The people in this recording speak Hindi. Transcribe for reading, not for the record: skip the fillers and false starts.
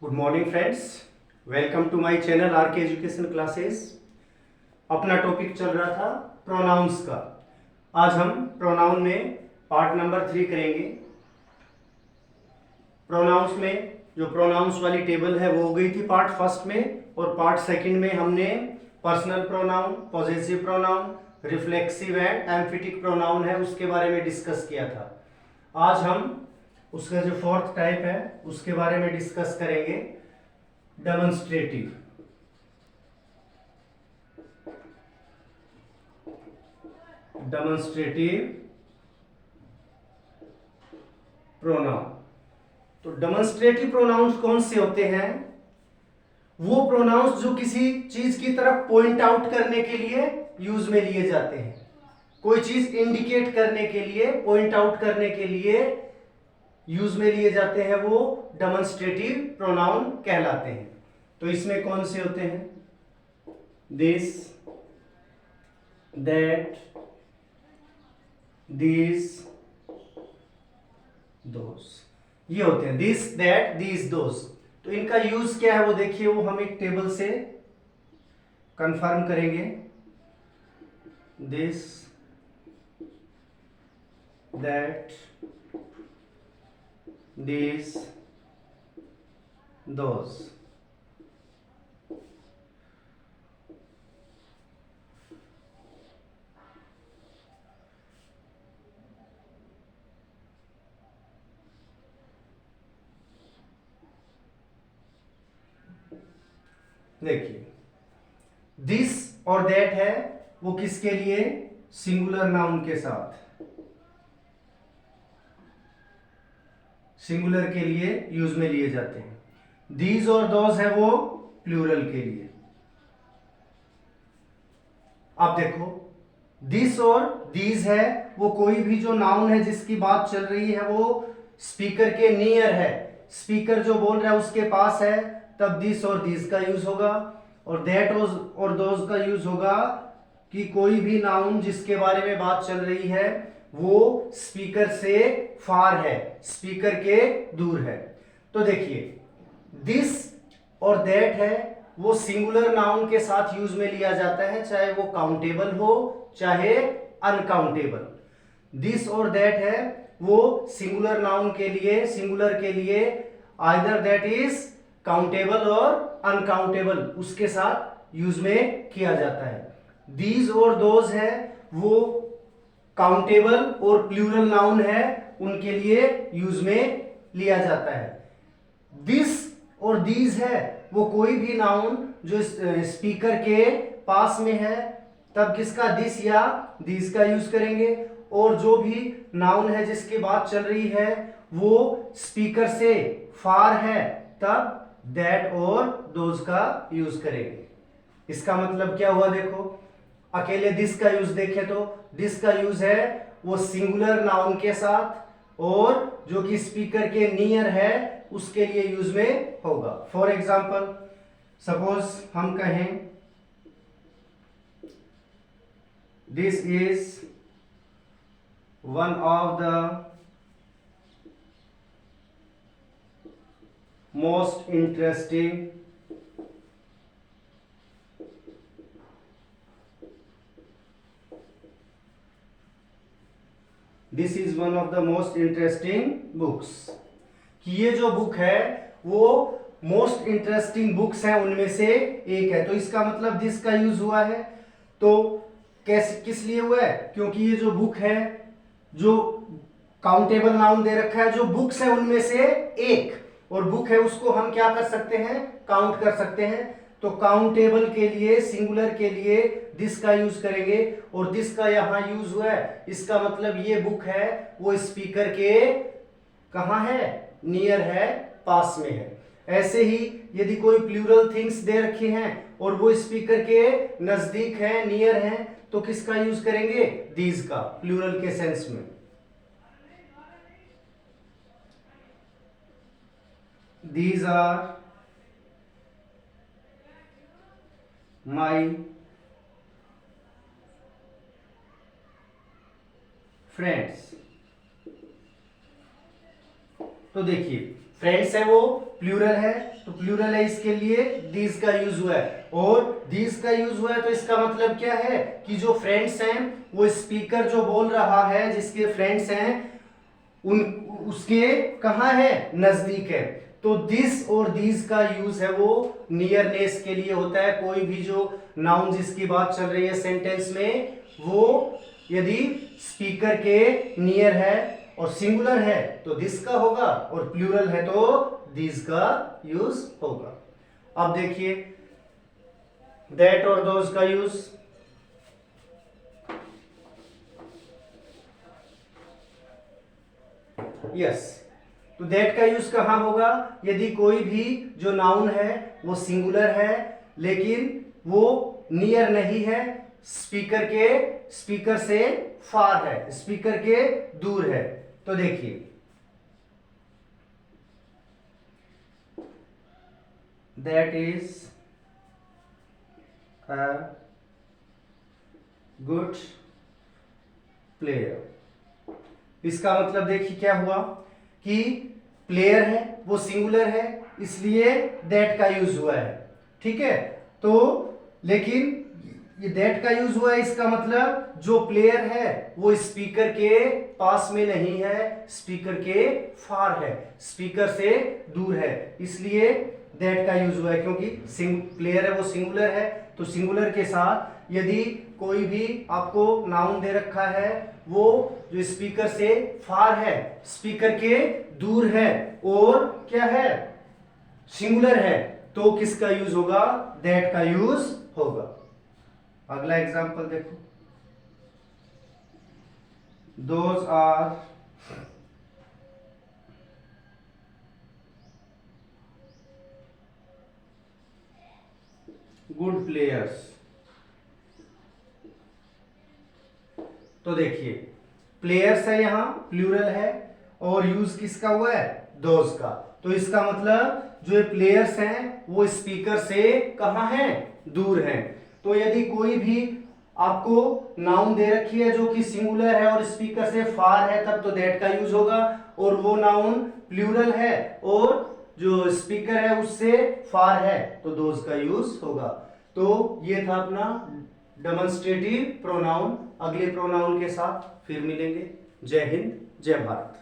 Good morning friends, welcome to my channel R K education classes. अपना टॉपिक चल रहा था प्रोनाउंस का। आज हम प्रोनाउन में पार्ट नंबर 3 करेंगे। प्रोनाउंस में जो प्रोनाउंस वाली टेबल है वो हो गई थी पार्ट फर्स्ट में, और पार्ट सेकंड में हमने personal pronoun, possessive pronoun, reflexive and emphatic pronoun है उसके बारे में डिस्कस किया था। आज हम उसका जो फोर्थ टाइप है उसके बारे में डिस्कस करेंगे, डेमोन्स्ट्रेटिव। Demonstrative pronoun. तो डेमोन्स्ट्रेटिव प्रोनाउंस कौन से होते हैं? वो प्रोनाउंस जो किसी चीज की तरफ पॉइंट आउट करने के लिए यूज में लिए जाते हैं। कोई चीज इंडिकेट करने के लिए, पॉइंट आउट करने के लिए यूज में लिए जाते हैं, वो डेमोन्स्ट्रेटिव प्रोनाउन कहलाते हैं। तो इसमें कौन से होते हैं? दिस, दैट, दिस, दोस, ये होते हैं दिस, दैट, दिस, दोस। तो इनका यूज क्या है वो देखिए, वो हम एक टेबल से कंफर्म करेंगे। दिस, दैट, दिस, दोस। देखिए, दिस और दैट है वो किसके लिए? सिंगुलर नाउन के साथ, सिंगुलर के लिए यूज में लिए जाते हैं। दीज और दोज है वो प्लूरल के लिए। अब देखो, दिस और दीज है वो कोई भी जो नाउन है जिसकी बात चल रही है वो स्पीकर के नियर है, स्पीकर जो बोल रहा है उसके पास है, तब दिस और दीज का यूज होगा। और दैट और दोज का यूज होगा कि कोई भी नाउन जिसके बारे में बात चल रही है वो स्पीकर से फार है, स्पीकर के दूर है। तो देखिए, दिस और दैट है वो सिंगुलर नाउन के साथ यूज में लिया जाता है, चाहे वो काउंटेबल हो चाहे अनकाउंटेबल। दिस और दैट है वो सिंगुलर नाउन के लिए, सिंगुलर के लिए आइदर दैट इज काउंटेबल और अनकाउंटेबल, उसके साथ यूज में किया जाता है। दीज और दोज है वो काउंटेबल और प्लूरल नाउन है, उनके लिए यूज में लिया जाता है। दिस और दीज है वो कोई भी नाउन जो स्पीकर के पास में है, तब किसका? दिस या दीज का यूज करेंगे। और जो भी नाउन है जिसकी बात चल रही है वो स्पीकर से फार है, तब दैट और दोज का यूज करेंगे। इसका मतलब क्या हुआ? देखो, अकेले दिस का यूज देखें तो दिस का यूज है वो सिंगुलर नाउन के साथ, और जो कि स्पीकर के नियर है उसके लिए यूज में होगा। फॉर एग्जाम्पल, सपोज हम कहें this is one of the most interesting this is one of the most interesting books, कि ये जो बुक है वो मोस्ट इंटरेस्टिंग बुक्स हैं उनमें से एक है। तो इसका मतलब दिस का यूज हुआ है। तो कैसे, किस लिए हुआ है? क्योंकि ये जो बुक है, जो काउंटेबल नाउन दे रखा है, जो बुक्स है उनमें से एक, और बुक है उसको हम क्या कर सकते हैं? काउंट कर सकते हैं। तो काउंटेबल के लिए, सिंगुलर के लिए दिस का यूज करेंगे, और दिस का यहां यूज हुआ है, इसका मतलब ये बुक है वो स्पीकर के कहां है? नियर है, पास में है। ऐसे ही यदि कोई प्लूरल थिंग्स दे रखे हैं और वो स्पीकर के नजदीक है, नियर है, तो किसका यूज करेंगे? दीज का, प्लूरल के सेंस में। These are my friends. तो देखिए, फ्रेंड्स है वो प्लूरल है, तो प्लूरल है इसके लिए दीज का यूज हुआ है, और दीज का यूज हुआ है तो इसका मतलब क्या है कि जो फ्रेंड्स हैं वो स्पीकर जो बोल रहा है, जिसके फ्रेंड्स हैं उन उसके कहाँ है, नजदीक है। तो दिस और दीज का यूज है वो नियरनेस के लिए होता है। कोई भी जो नाउन जिसकी बात चल रही है सेंटेंस में, वो यदि स्पीकर के नियर है और सिंगुलर है तो दिस का होगा, और प्लूरल है तो दीज का यूज होगा। अब देखिए दैट और दोज का यूज। यस, तो दैट का यूज कहां होगा, यदि कोई भी जो नाउन है वो सिंगुलर है लेकिन वो नियर नहीं है, स्पीकर से फार है, स्पीकर के दूर है। तो देखिए that is a good player. इसका मतलब देखिए क्या हुआ कि प्लेयर है वो सिंगुलर है, इसलिए दैट का यूज हुआ है, ठीक है। तो लेकिन ये दैट का यूज हुआ है, इसका मतलब जो प्लेयर है वो स्पीकर के पास में नहीं है, स्पीकर के फार है, स्पीकर से दूर है, इसलिए दैट का यूज हुआ है। क्योंकि प्लेयर है वो सिंगुलर है, तो सिंगुलर के साथ यदि कोई भी आपको नाउन दे रखा है वो जो स्पीकर से फार है, स्पीकर के दूर है और क्या है, सिंगुलर है, तो किसका यूज होगा, दैट का यूज होगा। अगला एग्जांपल देखो, दोज आर गुड प्लेयर्स। तो देखिए प्लेयर्स है यहां प्लूरल है और यूज किसका हुआ है, दोज का। तो इसका मतलब जो ये प्लेयर्स हैं वो स्पीकर से कहां हैं, दूर हैं। तो यदि कोई भी आपको नाउन दे रखी है जो कि सिंगुलर है और स्पीकर से फार है, तब तो दैट का यूज होगा, और वो नाउन प्लूरल है और जो स्पीकर है उससे फार है तो दोज का यूज होगा। तो ये था अपना डेमोन्स्ट्रेटिव प्रोनाउन। अगले प्रोनाउन के साथ फिर मिलेंगे। जय हिंद, जय भारत।